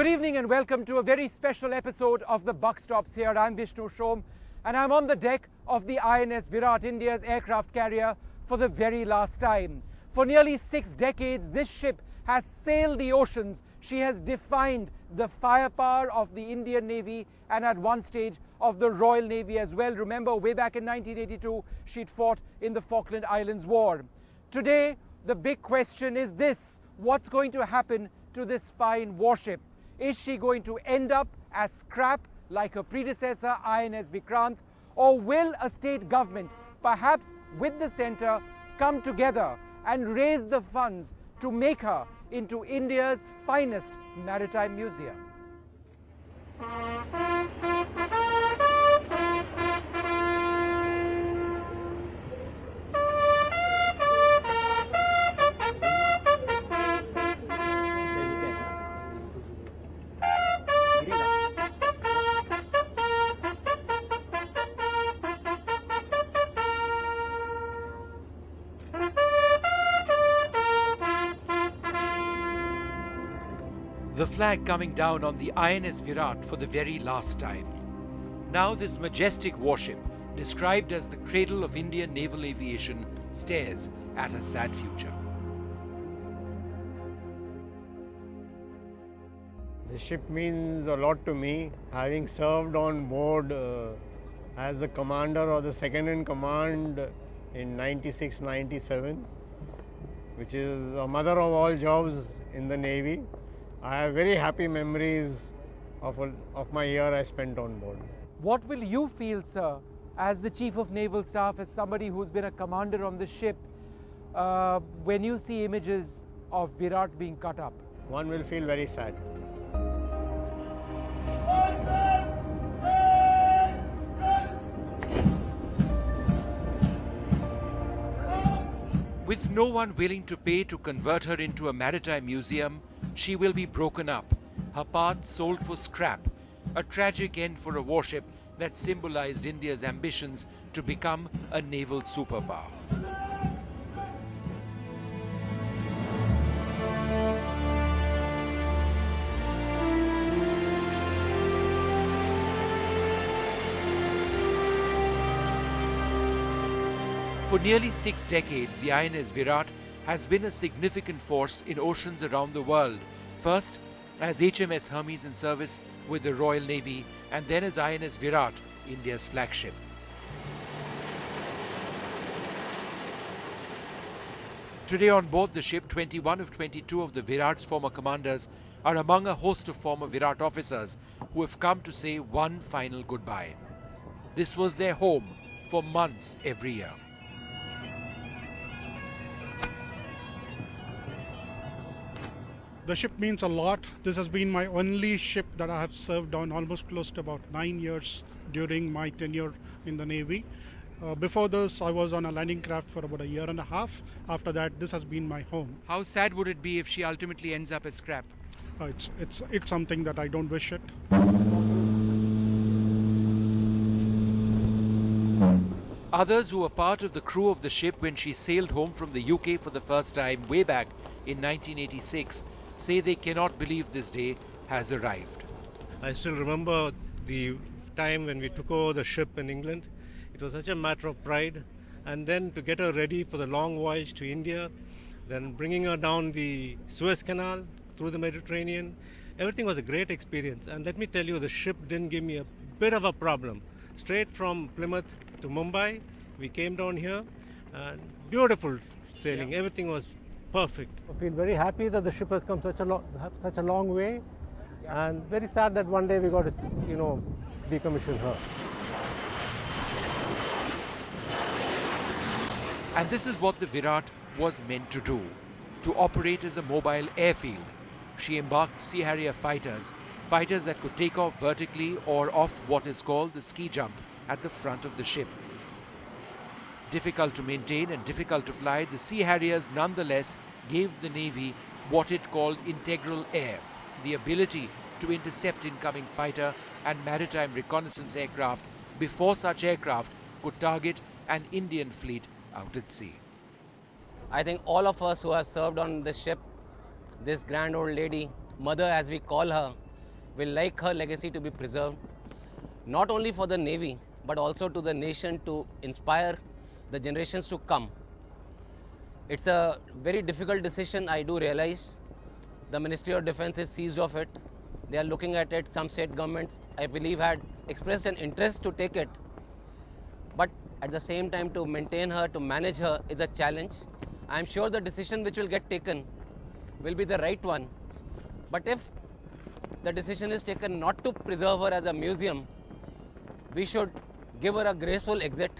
Good evening and welcome to a very special episode of the Buck Stops here. I'm Vishnu Shom and I'm on the deck of the INS Virat, India's aircraft carrier, for the very last time. For nearly 6 decades, this ship has sailed the oceans. She has defined the firepower of the Indian Navy and at one stage of the Royal Navy as well. Remember, way back in 1982, she'd fought in the Falkland Islands War. Today, the big question is this: what's going to happen to this fine warship? Is she going to end up as scrap like her predecessor INS Vikrant, or will a state government, perhaps with the centre, come together and raise the funds to make her into India's finest maritime museum? The flag coming down on the INS Virat for the very last time. Now this majestic warship, described as the cradle of Indian naval aviation, stares at a sad future. The ship means a lot to me, having served on board as the commander or the second in command in 96-97, which is a mother of all jobs in the Navy. I have very happy memories of my year I spent on board. What will you feel, sir, as the Chief of Naval Staff, as somebody who's been a commander on the ship, when you see images of Virat being cut up? One will feel very sad. With no one willing to pay to convert her into a maritime museum, she will be broken up, her parts sold for scrap, a tragic end for a warship that symbolized India's ambitions to become a naval superpower. For nearly 6 decades, the INS Virat has been a significant force in oceans around the world, first as HMS Hermes in service with the Royal Navy, and then as INS Virat, India's flagship. Today on board the ship, 21 of 22 of the Virat's former commanders are among a host of former Virat officers who have come to say one final goodbye. This was their home for months every year. The ship means a lot. This has been my only ship that I have served on almost close to about 9 years during my tenure in the Navy. Before this, I was on a landing craft for about 1.5 years. After that, this has been my home. How sad would it be if she ultimately ends up as scrap? It's something that I don't wish it. Others who were part of the crew of the ship when she sailed home from the UK for the first time way back in 1986 say they cannot believe this day has arrived. I still remember the time when we took over the ship in England. It was such a matter of pride. And then to get her ready for the long voyage to India, then bringing her down the Suez Canal through the Mediterranean, everything was a great experience. And let me tell you, the ship didn't give me a bit of a problem. Straight from Plymouth to Mumbai, we came down here, and beautiful sailing. Everything was perfect. I feel very happy that the ship has come such a long way, and very sad that one day we got to, decommission her. And this is what the Virat was meant to do, to operate as a mobile airfield. She embarked Sea Harrier fighters that could take off vertically or off what is called the ski jump at the front of the ship. Difficult to maintain and difficult to fly, the Sea Harriers nonetheless gave the Navy what it called integral air, the ability to intercept incoming fighter and maritime reconnaissance aircraft before such aircraft could target an Indian fleet out at sea. I think all of us who have served on this ship, this grand old lady, mother as we call her, will like her legacy to be preserved, not only for the Navy, but also to the nation, to inspire the generations to come. It's a very difficult decision, I do realize. The Ministry of Defence is seized of it. They are looking at it. Some state governments, I believe, had expressed an interest to take it. But at the same time, to maintain her, to manage her is a challenge. I am sure the decision which will get taken will be the right one. But if the decision is taken not to preserve her as a museum, we should give her a graceful exit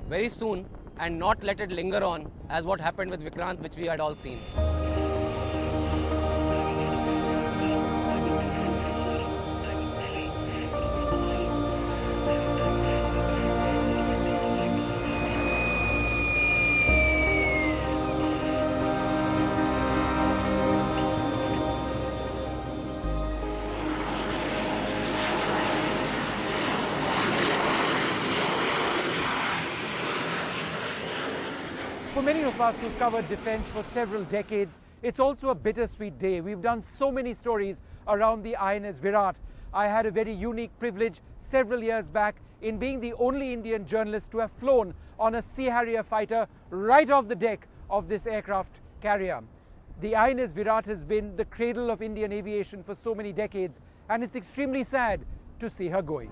very soon and not let it linger on as what happened with Vikrant, which we had all seen. For many of us who've covered defence for several decades, it's also a bittersweet day. We've done so many stories around the INS Viraat. I had a very unique privilege several years back in being the only Indian journalist to have flown on a Sea Harrier fighter right off the deck of this aircraft carrier. The INS Viraat has been the cradle of Indian aviation for so many decades, and it's extremely sad to see her going.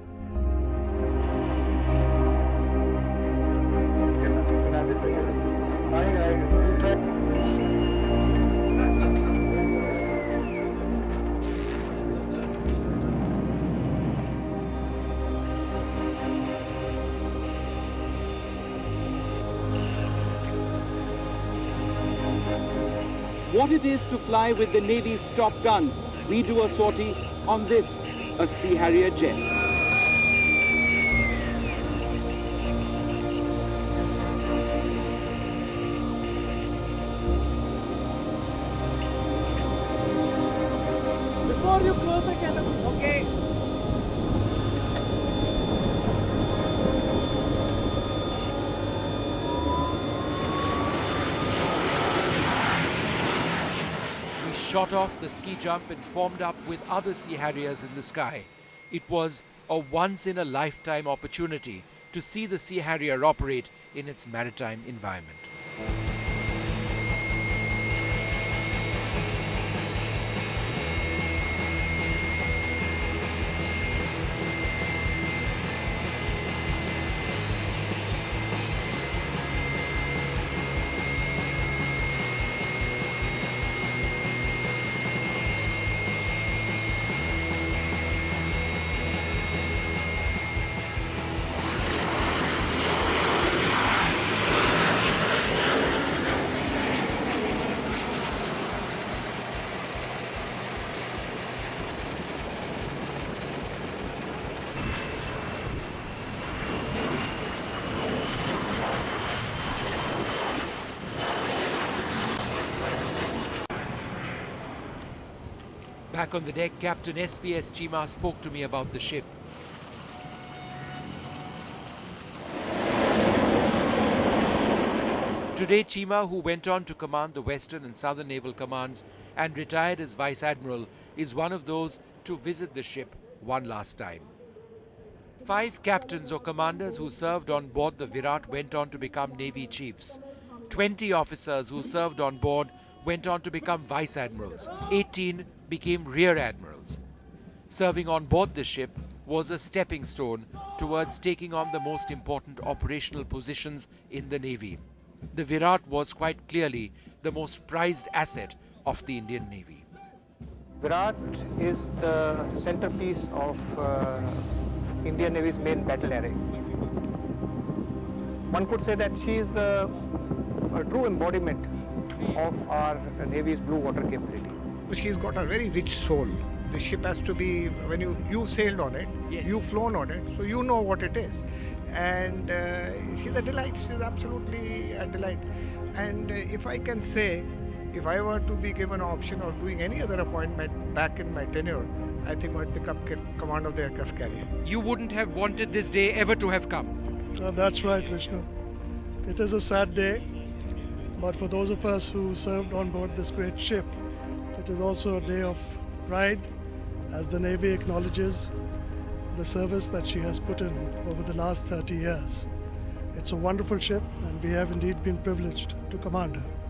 What it is to fly with the Navy's Top Gun, we do a sortie on this, a Sea Harrier jet. Before you close the canopy, okay? Shot off the ski jump and formed up with other Sea Harriers in the sky. It was a once-in-a-lifetime opportunity to see the Sea Harrier operate in its maritime environment. Back on the deck, Captain SPS Chima spoke to me about the ship. Today, Chima, who went on to command the Western and Southern Naval Commands and retired as Vice Admiral, is one of those to visit the ship one last time. 5 captains or commanders who served on board the Virat went on to become Navy chiefs. 20 officers who served on board went on to become Vice Admirals. 18 became Rear Admirals. Serving on board the ship was a stepping stone towards taking on the most important operational positions in the Navy. The Virat was quite clearly the most prized asset of the Indian Navy. Virat is the centerpiece of Indian Navy's main battle array. One could say that she is the true embodiment of our Navy's blue water capability. She's got a very rich soul. The ship has to be, when you sailed on it, Yes. you've flown on it, so you know what it is. And she's a delight. She's absolutely a delight. And if I can say, if I were to be given an option of doing any other appointment back in my tenure, I think I would pick up command of the aircraft carrier. You wouldn't have wanted this day ever to have come. That's right, Vishnu. It is a sad day, but for those of us who served on board this great ship, it is also a day of pride as the Navy acknowledges the service that she has put in over the last 30 years. It's a wonderful ship, and we have indeed been privileged to command her.